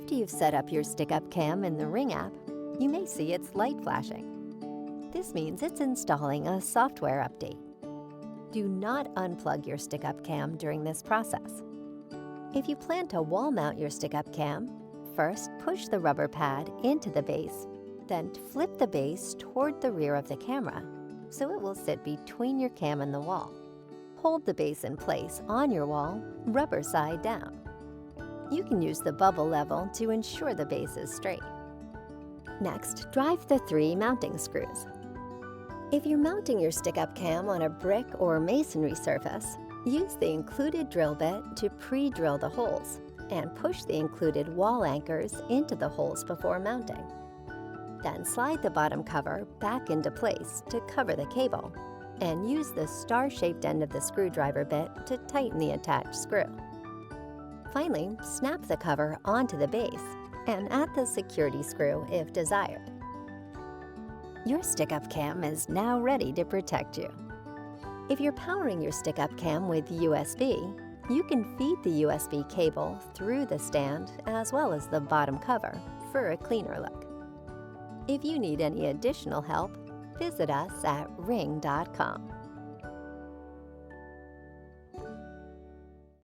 After you've set up your stick-up cam in the Ring app, you may see its light flashing. This means it's installing a software update. Do not unplug your stick-up cam during this process. If you plan to wall mount your stick-up cam, first push the rubber pad into the base, then flip the base toward the rear of the camera so it will sit between your cam and the wall. Hold the base in place on your wall, rubber side down. You can use the bubble level to ensure the base is straight. Next, drive the 3 mounting screws. If you're mounting your stick-up cam on a brick or masonry surface, use the included drill bit to pre-drill the holes and push the included wall anchors into the holes before mounting. Then slide the bottom cover back into place to cover the cable and use the star-shaped end of the screwdriver bit to tighten the attached screw. Finally, snap the cover onto the base and add the security screw if desired. Your stick-up cam is now ready to protect you. If you're powering your stick-up cam with USB, you can feed the USB cable through the stand as well as the bottom cover for a cleaner look. If you need any additional help, visit us at ring.com.